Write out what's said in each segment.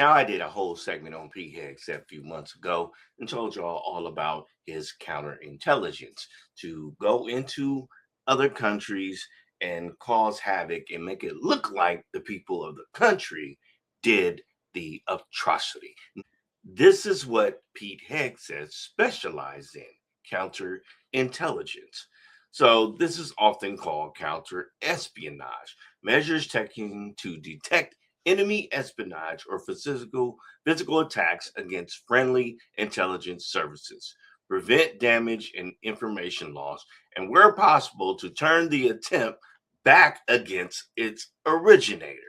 Now, I did a whole segment on Pete Hegseth a few months ago and told y'all all about his counterintelligence to go into other countries and cause havoc and make it look like the people of the country did the atrocity. This is what Pete Hegseth specialized in, counterintelligence. So this is often called counter espionage, measures taken to detect enemy espionage or physical attacks against friendly intelligence services, prevent damage and information loss, and where possible to turn the attempt back against its originator.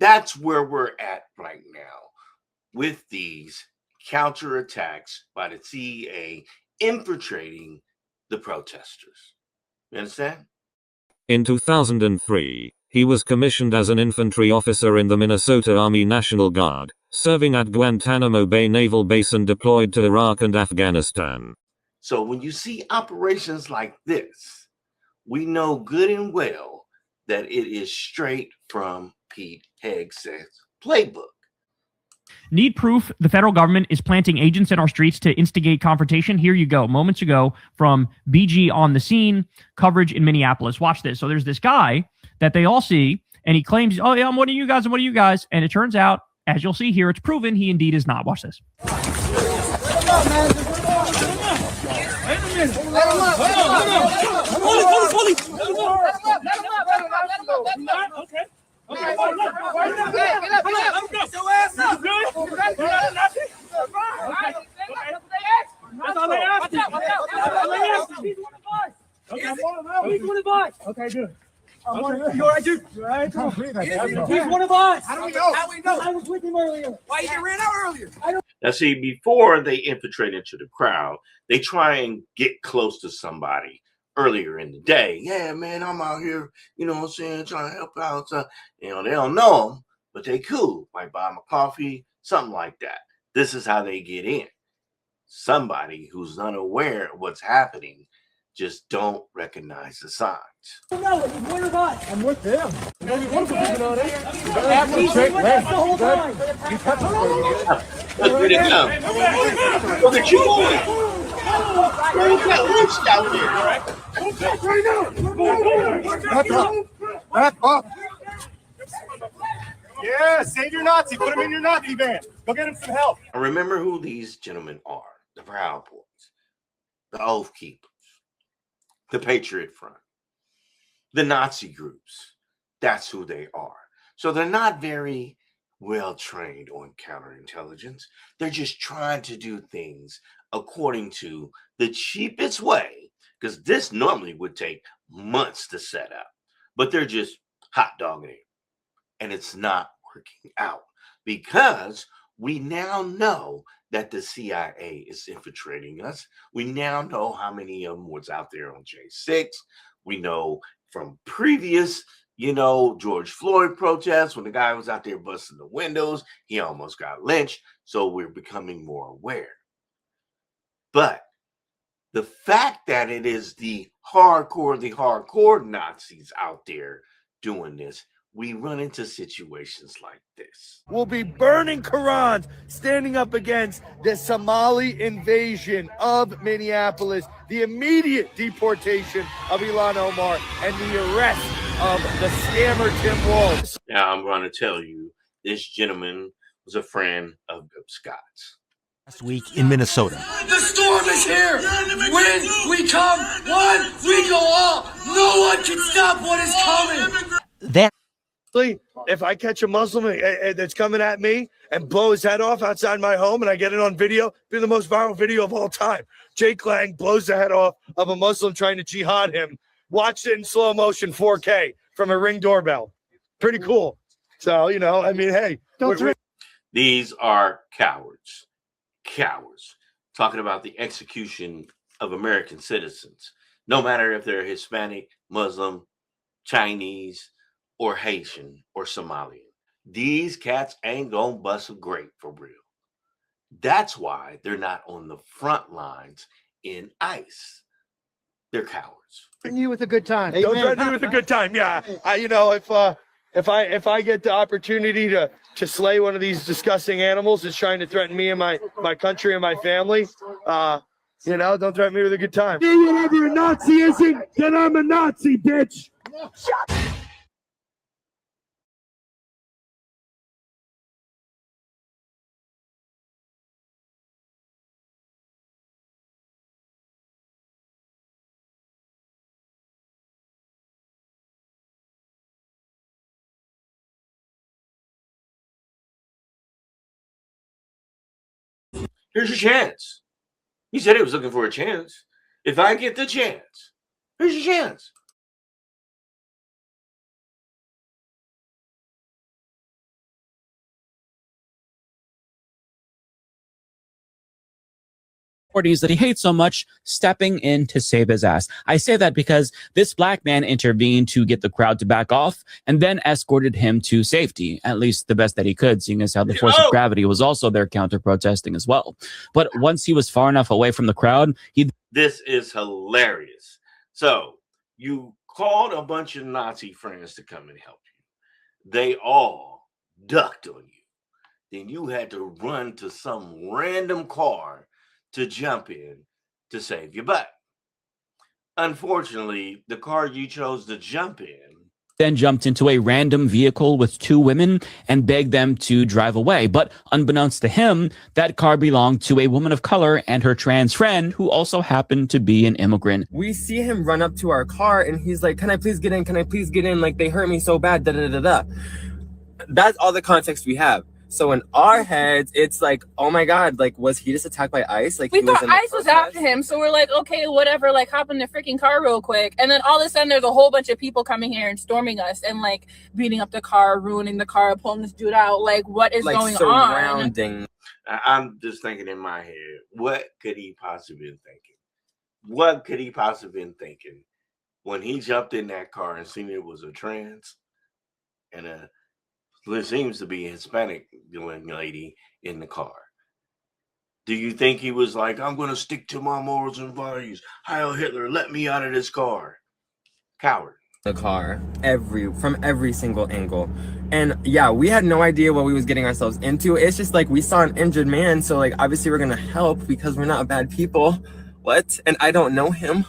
That's where we're at right now with these counterattacks by the CEA infiltrating the protesters. You understand? In 2003, he was commissioned as an infantry officer in the Minnesota Army National Guard, serving at Guantanamo Bay Naval Base and deployed to Iraq and Afghanistan. So when you see operations like this, we know good and well that it is straight from Pete Hegseth's playbook. Need proof the federal government is planting agents in our streets to instigate confrontation? Here you go. Moments ago from BG on the scene coverage in Minneapolis. Watch this. So there's this guy that they all see, and he claims, oh, yeah, I'm one of you guys. I'm one of you guys. And it turns out, as you'll see here, it's proven he indeed is not. Watch this. Okay, good. You all right, dude? You all right? He's one of us. How do we know? How do we know? I was with him earlier. Why you ran out earlier? Now, see, before they infiltrate into the crowd, they try and get close to somebody earlier in the day. Yeah, man, I'm out here, you know what I'm saying, trying to help out. They don't know them, but they cool. Might buy them a coffee, something like that. This is how they get in. Somebody who's unaware of what's happening just don't recognize the signs. No, he's one of us. I'm with them. Look at him. Look at you going. Look at that lynch out there. Back up. Yeah, save your Nazi. Put him in your Nazi van. Go get him some help. I remember who these gentlemen are. The Proud Boys, the Oath Keepers, the Patriot Front, the Nazi groups. That's who they are. So they're not very well trained on counterintelligence. They're just trying to do things according to the cheapest way, because this normally would take months to set up, but they're just hot dogging it. And it's not working out because we now know that the CIA is infiltrating us. We now know how many of them was out there on J6. We know from previous, George Floyd protests, when the guy was out there busting the windows, he almost got lynched. So we're becoming more aware. But the fact that it is the hardcore Nazis out there doing this, we run into situations like this. We'll be burning Qurans, standing up against the Somali invasion of Minneapolis, the immediate deportation of Ilhan Omar, and the arrest of the scammer Tim Walz. Now, I'm going to tell you, this gentleman was a friend of Scott's. Last week in Minnesota. The storm is here. When we come, one, we go all. No one can stop what is coming. That if I catch a Muslim that's coming at me and blow his head off outside my home and I get it on video, it'll be the most viral video of all time. Jake Lang blows the head off of a Muslim trying to jihad him. Watch it in slow motion 4K from a Ring doorbell. Pretty cool. So, hey. These are cowards. Cowards. Talking about the execution of American citizens. No matter if they're Hispanic, Muslim, Chinese, or Haitian or Somalian. These cats ain't gonna bust a grape for real. That's why they're not on the front lines in ICE. They're cowards. You with a good time. Don't threaten me with a good time. Yeah. if I get the opportunity to slay one of these disgusting animals that's trying to threaten me and my country and my family, you know, don't threaten me with a good time. Do whatever a Nazi isn't, then I'm a Nazi, bitch. Here's your chance. He said he was looking for a chance. If I get the chance, here's your chance. That he hates so much, stepping in to save his ass. I say that because this black man intervened to get the crowd to back off and then escorted him to safety, at least the best that he could, seeing as how the force of gravity was also there counter-protesting as well. But once he was far enough away from the crowd, This is hilarious. So you called a bunch of Nazi friends to come and help you. They all ducked on you. Then you had to run to some random car to jump in to save your butt. Unfortunately, the car you chose to jump in then jumped into a random vehicle with two women and begged them to drive away. But unbeknownst to him, that car belonged to a woman of color and her trans friend, who also happened to be an immigrant. We see him run up to our car and he's like, "Can I please get in? Can I please get in? Like, they hurt me so bad, da da da da." That's all the context we have. So in our heads, it's like, oh my God, like, was he just attacked by ICE? Like, we thought ICE was after him. So we're like, okay, whatever, like, hop in the freaking car real quick. And then all of a sudden there's a whole bunch of people coming here and storming us and like beating up the car, ruining the car, pulling this dude out. Like, what is like going surrounding. on? I'm just thinking in my head, what could he possibly been thinking? What could he possibly been thinking when he jumped in that car and seen it was a trans and there seems to be a Hispanic young lady in the car? Do you think he was like, I'm going to stick to my morals and values? Heil Hitler, let me out of this car. Coward. The car, from every single angle. And yeah, we had no idea what we was getting ourselves into. It's just like, we saw an injured man, so like, obviously we're going to help because we're not bad people. What? And I don't know him.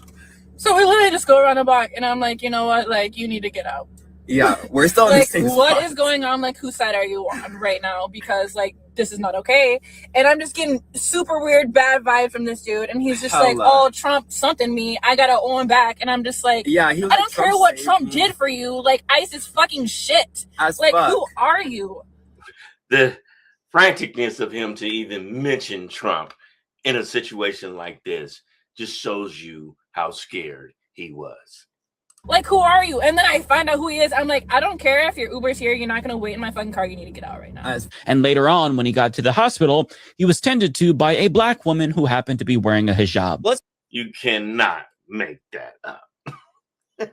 So we literally just go around the block and I'm like, you know what? Like, you need to get out. Yeah, we're still in like, the same spot. what is going on? Like, whose side are you on right now? Because like, this is not okay. And I'm just getting super weird, bad vibe from this dude. And he's just like, oh, Trump something me. I gotta owe him back. And I'm just like, yeah, I don't care what Trump did for you. Like, ICE is fucking shit. Like, who are you? The franticness of him to even mention Trump in a situation like this just shows you how scared he was. Like, who are you? And then I find out who he is. I'm like, I don't care if your Uber's here. You're not going to wait in my fucking car. You need to get out right now. And later on, when he got to the hospital, he was tended to by a black woman who happened to be wearing a hijab. You cannot make that up.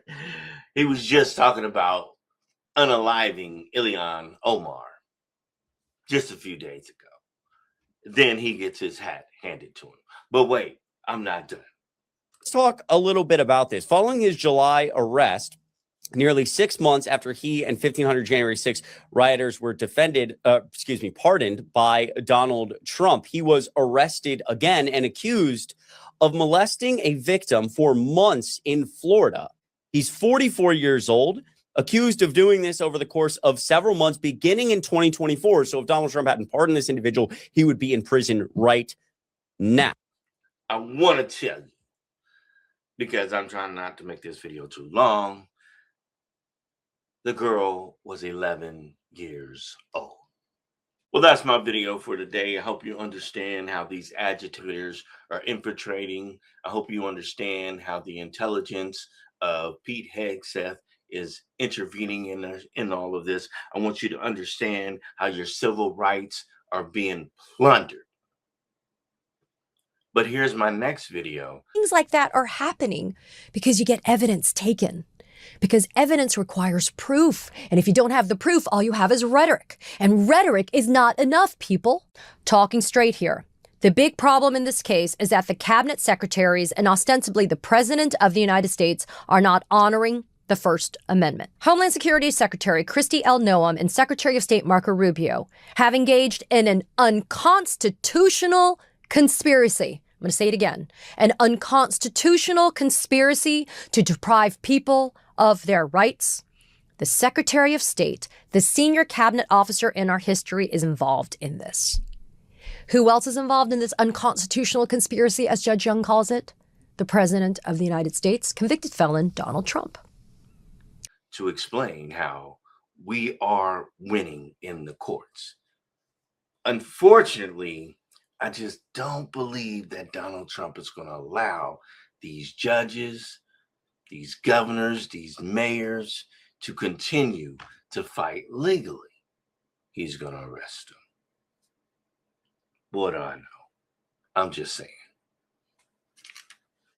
He was just talking about unaliving Ilhan Omar just a few days ago. Then he gets his hat handed to him. But wait, I'm not done. Let's talk a little bit about this. Following his July arrest, nearly 6 months after he and 1,500 January 6 rioters were pardoned by Donald Trump, he was arrested again and accused of molesting a victim for months in Florida. He's 44 years old, accused of doing this over the course of several months, beginning in 2024. So if Donald Trump hadn't pardoned this individual, he would be in prison right now. I want to tell you, because I'm trying not to make this video too long, the girl was 11 years old. Well, that's my video for today. I hope you understand how these agitators are infiltrating. I hope you understand how the intelligence of Pete Hegseth is intervening in all of this. I want you to understand how your civil rights are being plundered. But here's my next video. Things like that are happening because you get evidence taken. Because evidence requires proof. And if you don't have the proof, all you have is rhetoric. And rhetoric is not enough, people. Talking straight here. The big problem in this case is that the cabinet secretaries and ostensibly the president of the United States are not honoring the First Amendment. Homeland Security Secretary Kristi L. Noem and Secretary of State Marco Rubio have engaged in an unconstitutional conspiracy. I'm going to say it again. An unconstitutional conspiracy to deprive people of their rights. The Secretary of State, the senior cabinet officer in our history, is involved in this. Who else is involved in this unconstitutional conspiracy, as Judge Young calls it? The President of the United States, convicted felon Donald Trump. To explain how we are winning in the courts. Unfortunately, I just don't believe that Donald Trump is going to allow these judges, these governors, these mayors to continue to fight legally. He's going to arrest them. What do I know? I'm just saying.